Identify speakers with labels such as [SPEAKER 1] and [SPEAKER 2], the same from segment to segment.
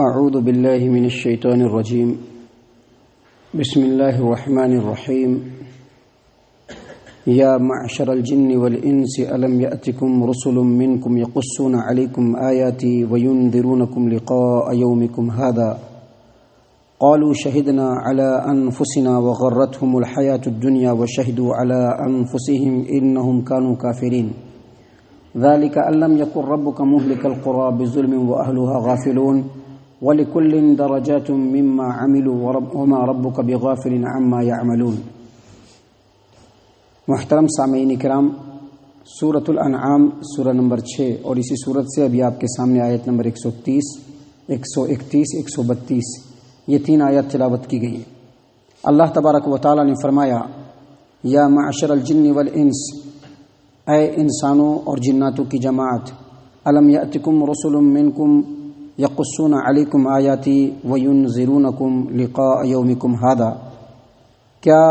[SPEAKER 1] أعوذ بالله من الشيطان الرجيم بسم الله الرحمن الرحيم يا معشر الجن والإنس ألم يأتكم رسل منكم يقصون عليكم آياتي وينذرونكم لقاء يومكم هذا قالوا شهدنا على أنفسنا وغرتهم الحياة الدنيا وشهدوا على أنفسهم إنهم كانوا كافرين ذلك أن لم يكن ربك مهلك القرى بظلم وأهلها غافلون وَلِكُلٍّ دَرَجَاتٌ مِّمَّا عَمِلُوا وَمَا رَبُّكَ بِغَافِلٍ عَمَّا يَعْمَلُونَ۔ محترم سامعین کرام، سورۃ الانعام سورہ نمبر 6 اور اسی سورت سے ابھی آپ کے سامنے آیت نمبر 130، 131، 132 یہ 3 آیات تلاوت کی گئی۔ اللہ تبارک و تعالی نے فرمایا، یا معشر الجن والانس، اے انسانوں اور جناتوں کی جماعت، الم یأتکم رسل منکم یقصون علیکم آیاتی وینذرونکم لقاء یومکم ھذا، کیا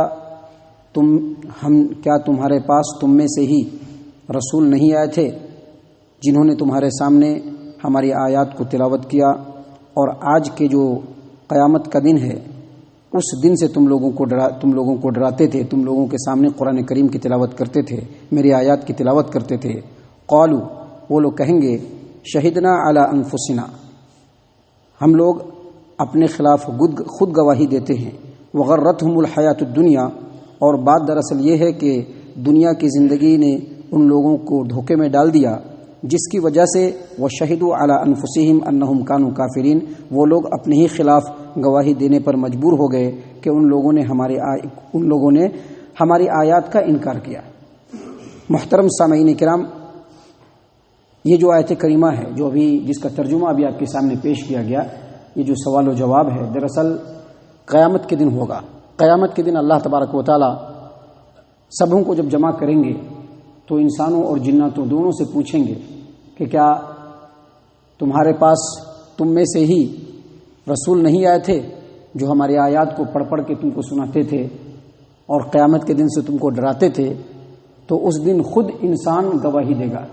[SPEAKER 1] تمہارے پاس تم میں سے ہی رسول نہیں آئے تھے جنہوں نے تمہارے سامنے ہماری آیات کو تلاوت کیا، اور آج کے جو قیامت کا دن ہے اس دن سے تم لوگوں کو ڈراتے تھے، تم لوگوں کے سامنے قرآن کریم کی تلاوت کرتے تھے، میری آیات کی تلاوت کرتے تھے۔ قالوا، وہ لوگ کہیں گے، شہدنا علی انفسنا، ہم لوگ اپنے خلاف خود گواہی دیتے ہیں، وغرتہم الحیات الدنیا، اور بات دراصل یہ ہے کہ دنیا کی زندگی نے ان لوگوں کو دھوکے میں ڈال دیا، جس کی وجہ سے وشہدوا علی انفسہم انہم کانوا کافرین، وہ لوگ اپنے ہی خلاف گواہی دینے پر مجبور ہو گئے کہ ان لوگوں نے ہماری آیات کا انکار کیا۔ محترم سامعین کرام، یہ جو آیت کریمہ ہے جو ابھی جس کا ترجمہ ابھی آپ کے سامنے پیش کیا گیا، یہ جو سوال و جواب ہے دراصل قیامت کے دن ہوگا۔ قیامت کے دن اللہ تبارک و تعالی سبوں کو جب جمع کریں گے تو انسانوں اور جناتوں دونوں سے پوچھیں گے کہ کیا تمہارے پاس تم میں سے ہی رسول نہیں آئے تھے جو ہماری آیات کو پڑھ پڑھ کے تم کو سناتے تھے اور قیامت کے دن سے تم کو ڈراتے تھے؟ تو اس دن خود انسان گواہی دے گا،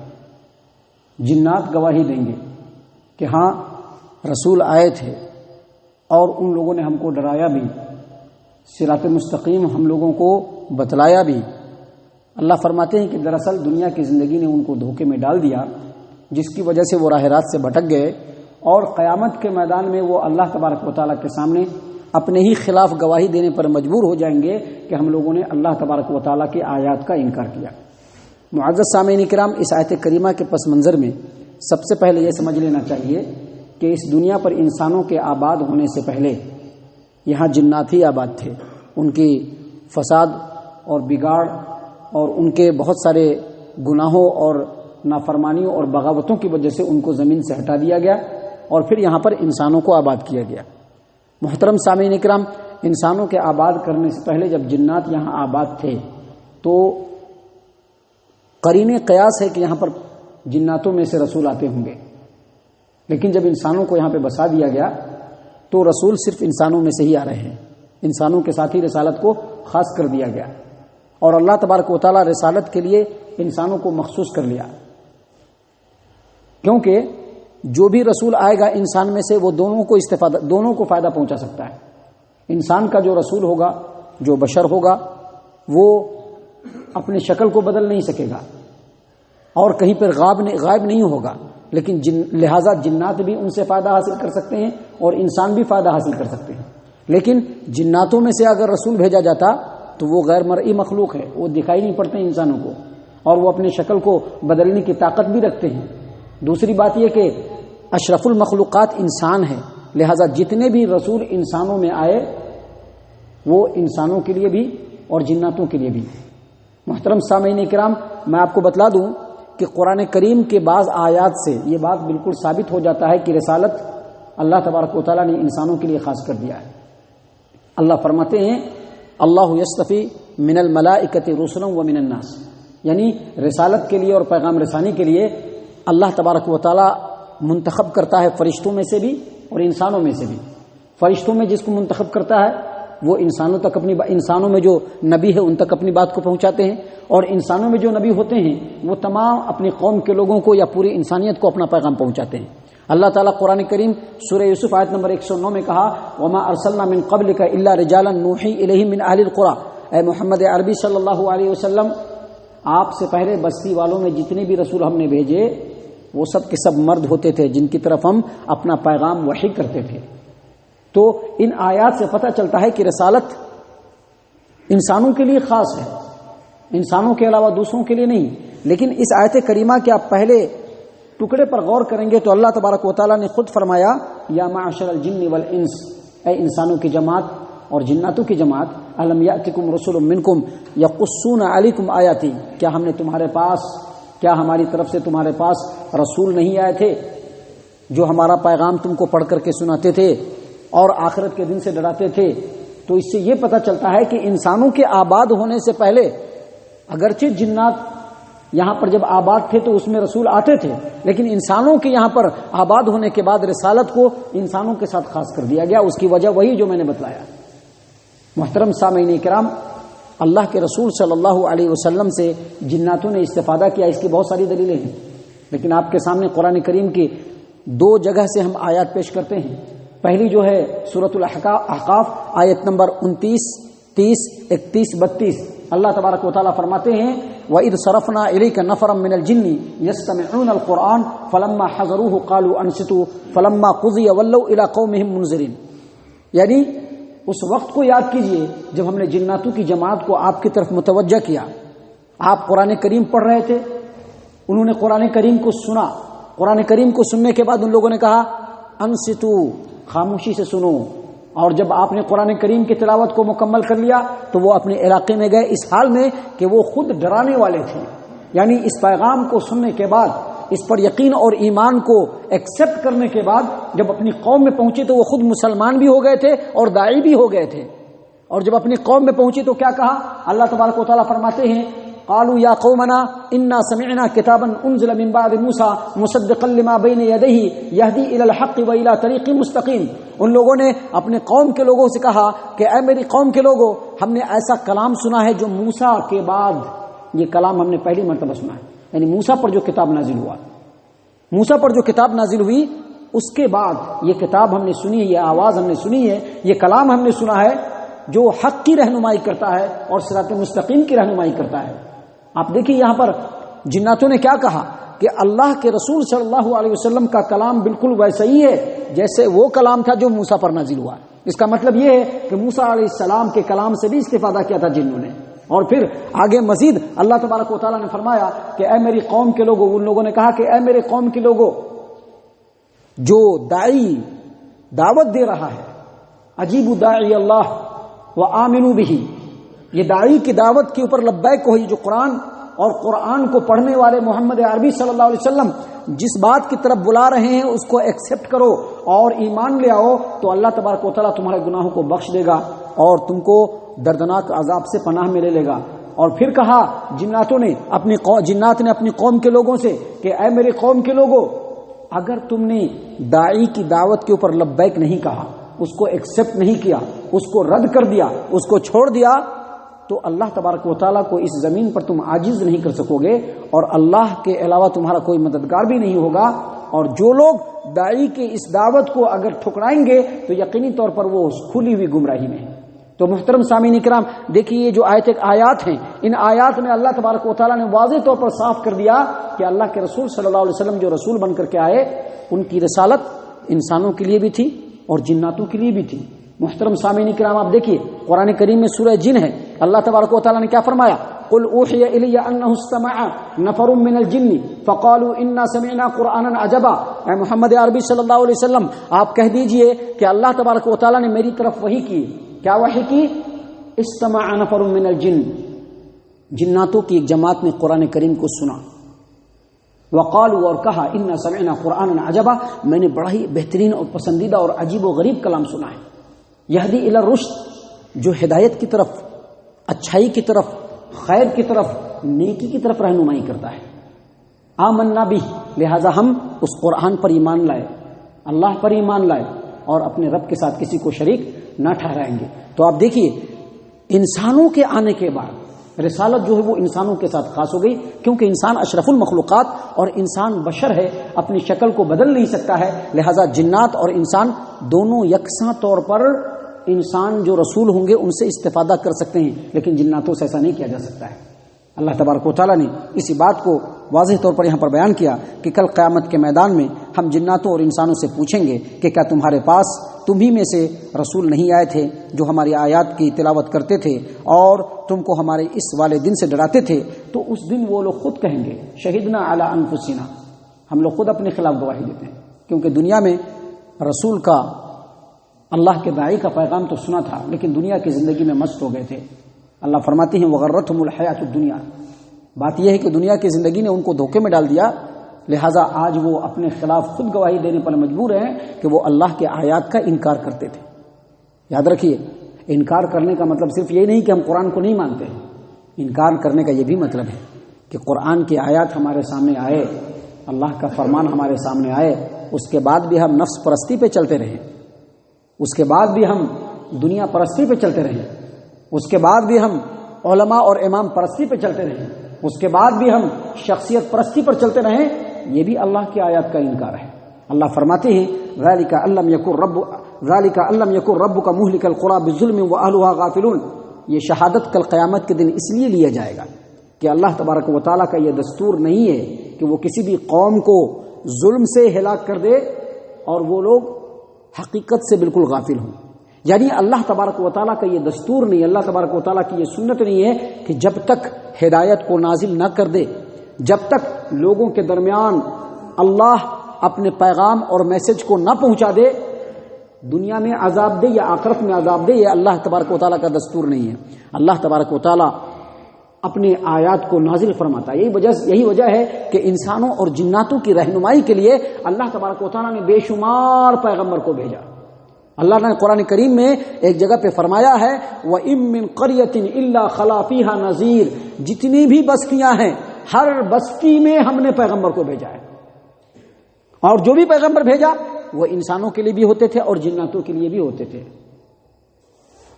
[SPEAKER 1] جنات گواہی دیں گے کہ ہاں رسول آئے تھے اور ان لوگوں نے ہم کو ڈرایا بھی، صراط مستقیم ہم لوگوں کو بتلایا بھی۔ اللہ فرماتے ہیں کہ دراصل دنیا کی زندگی نے ان کو دھوکے میں ڈال دیا، جس کی وجہ سے وہ راہ راست سے بھٹک گئے، اور قیامت کے میدان میں وہ اللہ تبارک و تعالیٰ کے سامنے اپنے ہی خلاف گواہی دینے پر مجبور ہو جائیں گے کہ ہم لوگوں نے اللہ تبارک و تعالیٰ کی آیات کا انکار کیا۔ معزز سامعین کرام، اس آیت کریمہ کے پس منظر میں سب سے پہلے یہ سمجھ لینا چاہیے کہ اس دنیا پر انسانوں کے آباد ہونے سے پہلے یہاں جنات ہی آباد تھے۔ ان کی فساد اور بگاڑ اور ان کے بہت سارے گناہوں اور نافرمانیوں اور بغاوتوں کی وجہ سے ان کو زمین سے ہٹا دیا گیا اور پھر یہاں پر انسانوں کو آباد کیا گیا۔ محترم سامعین کرام، انسانوں کے آباد کرنے سے پہلے جب جنات یہاں آباد تھے تو قرین قیاس ہے کہ یہاں پر جناتوں میں سے رسول آتے ہوں گے، لیکن جب انسانوں کو یہاں پہ بسا دیا گیا تو رسول صرف انسانوں میں سے ہی آ رہے ہیں، انسانوں کے ساتھ ہی رسالت کو خاص کر دیا گیا، اور اللہ تبارک و تعالیٰ رسالت کے لیے انسانوں کو مخصوص کر لیا، کیونکہ جو بھی رسول آئے گا انسان میں سے وہ دونوں کو فائدہ پہنچا سکتا ہے۔ انسان کا جو رسول ہوگا، جو بشر ہوگا، وہ اپنی شکل کو بدل نہیں سکے گا اور کہیں پر غائب نہیں ہوگا، لیکن لہٰذا جنات بھی ان سے فائدہ حاصل کر سکتے ہیں اور انسان بھی فائدہ حاصل کر سکتے ہیں۔ لیکن جناتوں میں سے اگر رسول بھیجا جاتا تو وہ غیر مرئی مخلوق ہے، وہ دکھائی نہیں پڑتے انسانوں کو، اور وہ اپنی شکل کو بدلنے کی طاقت بھی رکھتے ہیں۔ دوسری بات یہ کہ اشرف المخلوقات انسان ہے، لہٰذا جتنے بھی رسول انسانوں میں آئے وہ انسانوں کے لیے بھی اور جناتوں کے لیے بھی۔ محترم سامعین کرام، میں آپ کو بتلا دوں کہ قرآن کریم کے بعض آیات سے یہ بات بالکل ثابت ہو جاتا ہے کہ رسالت اللہ تبارک و تعالیٰ نے انسانوں کے لیے خاص کر دیا ہے۔ اللہ فرماتے ہیں، اللہ یصطفی من الملائکۃ رسلا ومن الناس، یعنی رسالت کے لیے اور پیغام رسانی کے لیے اللہ تبارک و تعالیٰ منتخب کرتا ہے فرشتوں میں سے بھی اور انسانوں میں سے بھی۔ فرشتوں میں جس کو منتخب کرتا ہے وہ انسانوں میں جو نبی ہے ان تک اپنی بات کو پہنچاتے ہیں، اور انسانوں میں جو نبی ہوتے ہیں وہ تمام اپنی قوم کے لوگوں کو یا پوری انسانیت کو اپنا پیغام پہنچاتے ہیں۔ اللہ تعالیٰ قرآن کریم سورہ یوسف آیت نمبر 109 میں کہا وما ارسلنا من قبلک الا رجالا نوحی الیہم من اہل القری، اے محمد عربی صلی اللہ علیہ وسلم، آپ سے پہلے بستی والوں میں جتنے بھی رسول ہم نے بھیجے وہ سب کے سب مرد ہوتے تھے جن کی طرف ہم اپنا پیغام وحی کرتے تھے۔ تو ان آیات سے پتہ چلتا ہے کہ رسالت انسانوں کے لیے خاص ہے، انسانوں کے علاوہ دوسروں کے لیے نہیں۔ لیکن اس آیت کریمہ کے آپ پہلے ٹکڑے پر غور کریں گے تو اللہ تبارک و تعالیٰ نے خود فرمایا یا معشر الجن والانس، اے انسانوں کی جماعت اور جناتوں کی جماعت، الم یاتکم رسول منکم یقصون علیکم آیاتی، کیا ہم نے تمہارے پاس، کیا ہماری طرف سے تمہارے پاس رسول نہیں آئے تھے جو ہمارا پیغام تم کو پڑھ کر کے سناتے تھے اور آخرت کے دن سے ڈراتے تھے؟ تو اس سے یہ پتہ چلتا ہے کہ انسانوں کے آباد ہونے سے پہلے اگرچہ جنات یہاں پر جب آباد تھے تو اس میں رسول آتے تھے، لیکن انسانوں کے یہاں پر آباد ہونے کے بعد رسالت کو انسانوں کے ساتھ خاص کر دیا گیا۔ اس کی وجہ وہی جو میں نے بتلایا۔ محترم سامعین کرام، اللہ کے رسول صلی اللہ علیہ وسلم سے جناتوں نے استفادہ کیا، اس کی بہت ساری دلیلیں ہیں، لیکن آپ کے سامنے قرآن کریم کی 2 جگہ سے ہم آیات پیش کرتے ہیں۔ پہلی جو ہے سورۃ الاحقاف آیت نمبر 29، 30، 31، 32، اللہ تبارک و تعالیٰ فرماتے ہیں وَإِذْ صَرَفْنَا إِلَيْكَ نَفَرًا مِّنَ الْجِنِّ يَسْتَمِعُونَ الْقُرْآنَ فَلَمَّا حَضَرُوهُ قَالُوا أَنصِتُوا فَلَمَّا قُضِيَ وَلَّوْا إِلَىٰ قَوْمِهِمْ مُنذِرِينَ، یعنی اس وقت کو یاد کیجئے جب ہم نے جناتوں کی جماعت کو آپ کی طرف متوجہ کیا، آپ قرآن کریم پڑھ رہے تھے، انہوں نے قرآن کریم کو سنا، قرآن کریم کو سننے کے بعد ان لوگوں نے کہا انصتو، خاموشی سے سنو، اور جب آپ نے قرآن کریم کی تلاوت کو مکمل کر لیا تو وہ اپنے علاقے میں گئے، اس حال میں کہ وہ خود ڈرانے والے تھے، یعنی اس پیغام کو سننے کے بعد، اس پر یقین اور ایمان کو ایکسپٹ کرنے کے بعد جب اپنی قوم میں پہنچے تو وہ خود مسلمان بھی ہو گئے تھے اور داعی بھی ہو گئے تھے، اور جب اپنی قوم میں پہنچے تو کیا کہا؟ اللہ تبارک و تعالیٰ فرماتے ہیں قالوا یا قومنا انا سمعنا کتابا انزل من بعد موسیٰ مصدقا لما بین یدیہ یہدی الی الحق و الی طریق مستقیم، ان لوگوں نے اپنے قوم کے لوگوں سے کہا کہ اے میری قوم کے لوگوں، ہم نے ایسا کلام سنا ہے جو موسیٰ کے بعد، یہ کلام ہم نے پہلی مرتبہ سنا ہے، یعنی موسیٰ پر جو کتاب نازل ہوا، موسیٰ پر جو کتاب نازل ہوئی اس کے بعد یہ کتاب ہم نے سنی ہے، یہ آواز ہم نے سنی ہے، یہ کلام ہم نے سنا ہے جو حق کی رہنمائی کرتا ہے اور صراط مستقیم کی رہنمائی کرتا ہے۔ آپ دیکھیے یہاں پر جناتوں نے کیا کہا کہ اللہ کے رسول صلی اللہ علیہ وسلم کا کلام بالکل ویسا ہی ہے جیسے وہ کلام تھا جو موسیٰ پر نازل ہوا۔ اس کا مطلب یہ ہے کہ موسیٰ علیہ السلام کے کلام سے بھی استفادہ کیا تھا جنوں نے۔ اور پھر آگے مزید اللہ تبارک و تعالیٰ نے فرمایا کہ اے میری قوم کے لوگوں، ان لوگوں نے کہا کہ اے میرے قوم کے لوگوں، جو داعی دعوت دے رہا ہے، اجیبوا داعی اللہ وآمنوا بہ، یہ داعی کی دعوت کے اوپر لبیک ہو، یہ جو قرآن اور قرآن کو پڑھنے والے محمد عربی صلی اللہ علیہ وسلم جس بات کی طرف بلا رہے ہیں اس کو ایکسپٹ کرو اور ایمان لے آؤ، تو اللہ تبارک و تعالیٰ تمہارے گناہوں کو بخش دے گا اور تم کو دردناک عذاب سے پناہ میں لے لے گا۔ اور پھر کہا جنات نے اپنی قوم کے لوگوں سے کہ اے میرے قوم کے لوگوں، اگر تم نے داعی کی دعوت کے اوپر لبیک نہیں کہا، اس کو ایکسپٹ نہیں کیا، اس کو رد کر دیا، اس کو چھوڑ دیا، تو اللہ تبارک و تعالیٰ کو اس زمین پر تم عاجز نہیں کر سکو گے اور اللہ کے علاوہ تمہارا کوئی مددگار بھی نہیں ہوگا۔ اور جو لوگ داعی کے اس دعوت کو اگر ٹھکرائیں گے تو یقینی طور پر وہ کھلی ہوئی گمراہی میں ہیں۔ تو محترم سامعین کرام، دیکھیے یہ جو آیات ہیں، ان آیات میں اللہ تبارک و تعالیٰ نے واضح طور پر صاف کر دیا کہ اللہ کے رسول صلی اللہ علیہ وسلم جو رسول بن کر کے آئے، ان کی رسالت انسانوں کے لیے بھی تھی اور جناتوں کے لیے بھی تھی۔ محترم سامعین کرام، آپ دیکھیے قرآن کریم میں سورہ جن ہے، اللہ تبارک و تعالیٰ نے کیا فرمایا؟ قل اوحی الی انہ استمع نفر من الجن فقالوا انا سمعنا قرآنا عجبا، اے محمد عربی صلی اللہ علیہ وسلم آپ کہہ دیجئے کہ اللہ تبارک و تعالیٰ نے میری طرف وحی کی۔ کیا وحی کی؟ استمع نفر من الجن، جناتوں کی ایک جماعت نے قرآن کریم کو سنا، وقالوا اور کہا انا سمعنا قرآنا عجبا، میں نے بڑا ہی بہترین اور پسندیدہ اور عجیب و غریب کلام سنا ہے، یہدی الی الرشد، جو ہدایت کی طرف، اچھائی کی طرف، خیر کی طرف، نیکی کی طرف رہنمائی کرتا ہے۔ آمنا بھی، لہذا ہم اس قرآن پر ایمان لائے، اللہ پر ایمان لائے اور اپنے رب کے ساتھ کسی کو شریک نہ ٹھہرائیں گے۔ تو آپ دیکھیے انسانوں کے آنے کے بعد رسالت جو ہے وہ انسانوں کے ساتھ خاص ہو گئی، کیونکہ انسان اشرف المخلوقات اور انسان بشر ہے، اپنی شکل کو بدل نہیں سکتا ہے، لہذا جنات اور انسان دونوں یکساں طور پر انسان جو رسول ہوں گے ان سے استفادہ کر سکتے ہیں، لیکن جناتوں سے ایسا نہیں کیا جا سکتا ہے۔ اللہ تبارک و تعالیٰ نے اسی بات کو واضح طور پر یہاں پر بیان کیا کہ کل قیامت کے میدان میں ہم جناتوں اور انسانوں سے پوچھیں گے کہ کیا تمہارے پاس تمہیں میں سے رسول نہیں آئے تھے جو ہماری آیات کی تلاوت کرتے تھے اور تم کو ہمارے اس والے دن سے ڈراتے تھے؟ تو اس دن وہ لوگ خود کہیں گے شہدنا علی انفسنا، ہم لوگ خود اپنے خلاف گواہی دیتے ہیں، کیونکہ دنیا میں رسول کا اللہ کے داعی کا پیغام تو سنا تھا، لیکن دنیا کی زندگی میں مست ہو گئے تھے۔ اللہ فرماتے ہیں وغرتہم الحیات الدنیا، بات یہ ہے کہ دنیا کی زندگی نے ان کو دھوکے میں ڈال دیا، لہٰذا آج وہ اپنے خلاف خود گواہی دینے پر مجبور ہیں کہ وہ اللہ کے آیات کا انکار کرتے تھے۔ یاد رکھیے، انکار کرنے کا مطلب صرف یہ نہیں کہ ہم قرآن کو نہیں مانتے ہیں، انکار کرنے کا یہ بھی مطلب ہے کہ قرآن کی آیات ہمارے سامنے آئے، اللہ کا فرمان ہمارے سامنے آئے، اس کے بعد بھی ہم نفس پرستی پہ چلتے رہیں، اس کے بعد بھی ہم دنیا پرستی پہ چلتے رہیں، اس کے بعد بھی ہم علماء اور امام پرستی پہ چلتے رہیں، اس کے بعد بھی ہم شخصیت پرستی پر چلتے رہیں، یہ بھی اللہ کی آیات کا انکار ہے۔ اللہ فرماتے ہیں ذالک ان لم یکن ربک مہلک القری بظلم واہلها غافلون، یہ شہادت کل قیامت کے دن اس لیے لیا جائے گا کہ اللہ تبارک و تعالیٰ کا یہ دستور نہیں ہے کہ وہ کسی بھی قوم کو ظلم سے ہلاک کر دے اور وہ لوگ حقیقت سے بالکل غافل ہوں۔ یعنی اللہ تبارک و تعالیٰ کا یہ دستور نہیں، اللہ تبارک و تعالیٰ کی یہ سنت نہیں ہے کہ جب تک ہدایت کو نازل نہ کر دے، جب تک لوگوں کے درمیان اللہ اپنے پیغام اور میسج کو نہ پہنچا دے، دنیا میں عذاب دے یا آخرت میں عذاب دے، یہ اللہ تبارک و تعالیٰ کا دستور نہیں ہے۔ اللہ تبارک و تعالیٰ اپنے آیات کو نازل فرماتا ہے، یہی وجہ ہے کہ انسانوں اور جناتوں کی رہنمائی کے لیے اللہ تبارک و تعالیٰ نے بے شمار پیغمبر کو بھیجا۔ اللہ نے قرآن کریم میں ایک جگہ پہ فرمایا ہے وَإِن مِّن قَرْيَةٍ إِلَّا خَلَا فِيهَا نَذِيرٌ، جتنی بھی بستیاں ہیں ہر بستی میں ہم نے پیغمبر کو بھیجا ہے، اور جو بھی پیغمبر بھیجا وہ انسانوں کے لیے بھی ہوتے تھے اور جناتوں کے لیے بھی ہوتے تھے۔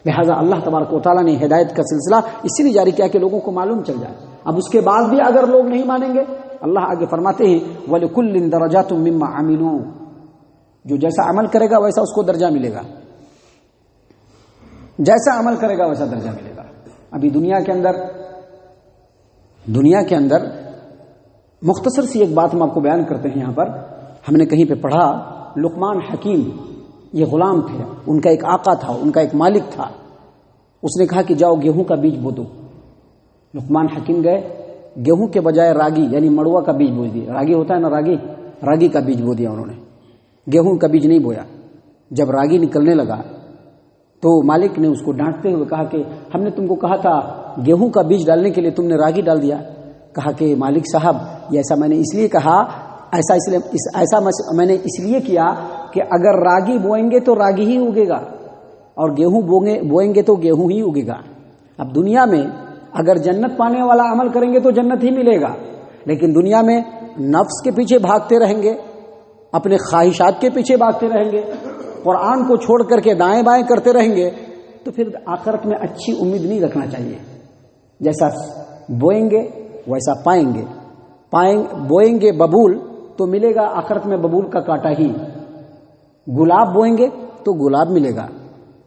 [SPEAKER 1] لہٰذا اللہ تبارک و تعالیٰ نے ہدایت کا سلسلہ اسی لیے جاری کیا کہ لوگوں کو معلوم چل جائے۔ اب اس کے بعد بھی اگر لوگ نہیں مانیں گے، اللہ آگے فرماتے ہیں وَلِكُلٍّ دَرَجَاتٌ مِّمَّا عَمِلُوا، جو جیسا عمل کرے گا ویسا اس کو درجہ ملے گا، جیسا عمل کرے گا ویسا درجہ ملے گا۔ ابھی دنیا کے اندر مختصر سی ایک بات ہم آپ کو بیان کرتے ہیں۔ یہاں پر ہم نے کہیں پہ پڑھا لقمان حکیم یہ غلام تھے، ان کا ایک آقا تھا، ان کا ایک مالک تھا، اس نے کہا کہ جاؤ گیہوں کا بیج بو دو۔ لقمان حکیم گئے، گیہوں کے بجائے راگی یعنی مڑوا کا بیج بو دیا، راگی ہوتا ہے نا، راگی کا بیج بو دیا انہوں نے، گیہوں کا بیج نہیں بویا۔ جب راگی نکلنے لگا تو مالک نے اس کو ڈانٹتے ہوئے کہا کہ ہم نے تم کو کہا تھا گیہوں کا بیج ڈالنے کے لیے، تم نے راگی ڈال دیا۔ کہا کہ مالک صاحب یہ ایسا میں نے اس لیے کہا، ایسا میں نے اس لیے کیا کہ اگر راگی بوئیں گے تو راگی ہی اگے گا، اور گیہوں بوئیں گے تو گیہوں ہی اگے گا۔ اب دنیا میں اگر جنت پانے والا عمل کریں گے تو جنت ہی ملے گا، لیکن دنیا میں نفس کے پیچھے بھاگتے رہیں گے، اپنے خواہشات کے پیچھے بھاگتے رہیں گے، قرآن کو چھوڑ کر کے دائیں بائیں کرتے رہیں گے، تو پھر آخرت میں اچھی امید نہیں رکھنا چاہیے۔ جیسا بوئیں گے ویسا پائیں گے، بوئیں گے ببول تو ملے گا آخرت میں ببول کا کانٹا ہی، گلاب بوئیں گے تو گلاب ملے گا۔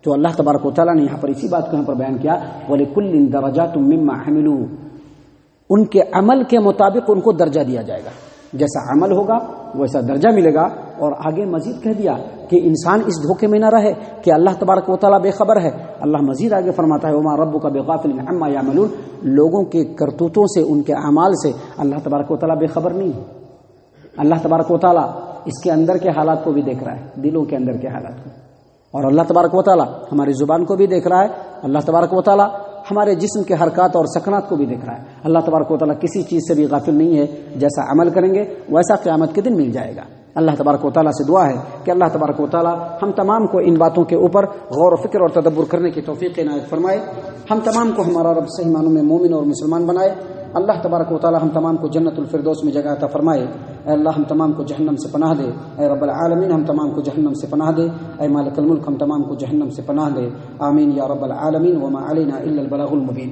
[SPEAKER 1] تو اللہ تبارک و تعالیٰ نے یہاں پر اسی بات کو یہاں پر بیان کیا وَلِكُلٍّ دَرَجَاتٌ مِّمَّا عَمِلُوا، ان کے عمل کے مطابق ان کو درجہ دیا جائے گا، جیسا عمل ہوگا ویسا درجہ ملے گا۔ اور آگے مزید کہہ دیا کہ انسان اس دھوکے میں نہ رہے کہ اللہ تبارک و تعالیٰ بے خبر ہے۔ اللہ مزید آگے فرماتا ہے وَمَا رَبُّكَ بِغَافِلٍ عَمَّا يَعْمَلُونَ، لوگوں کے کرتوتوں سے، ان کے اعمال سے اللہ تبارک و تعالیٰ بے خبر نہیں ہے۔ اللہ تبارک و تعالیٰ اس کے اندر کے حالات کو بھی دیکھ رہا ہے، دلوں کے اندر کے حالات کو، اور اللہ تبارک و تعالیٰ ہماری زبان کو بھی دیکھ رہا ہے، اللہ تبارک و تعالیٰ ہمارے جسم کے حرکات اور سکنات کو بھی دیکھ رہا ہے۔ اللہ تبارک و تعالیٰ کسی چیز سے بھی غافل نہیں ہے، جیسا عمل کریں گے ویسا قیامت کے دن مل جائے گا۔ اللہ تبارک و تعالیٰ سے دعا ہے کہ اللہ تبارک و تعالیٰ ہم تمام کو ان باتوں کے اوپر غور و فکر اور تدبر کرنے کی توفیق عنایت فرمائے، ہم تمام کو ہمارا رب صحیح معنوں میں مومن اور مسلمان بنائے۔ اللہ تبارک و تعالیٰ ہم تمام کو جنت الفردوس میں جگہ عطا فرمائے۔ اے اللہ ہم تمام کو جہنم سے پناہ دے، اے رب العالمین ہم تمام کو جہنم سے پناہ دے، اے مالک الملک ہم تمام کو جہنم سے پناہ دے، آمین یا رب العالمین۔ وما علینا الا البلاغ المبین۔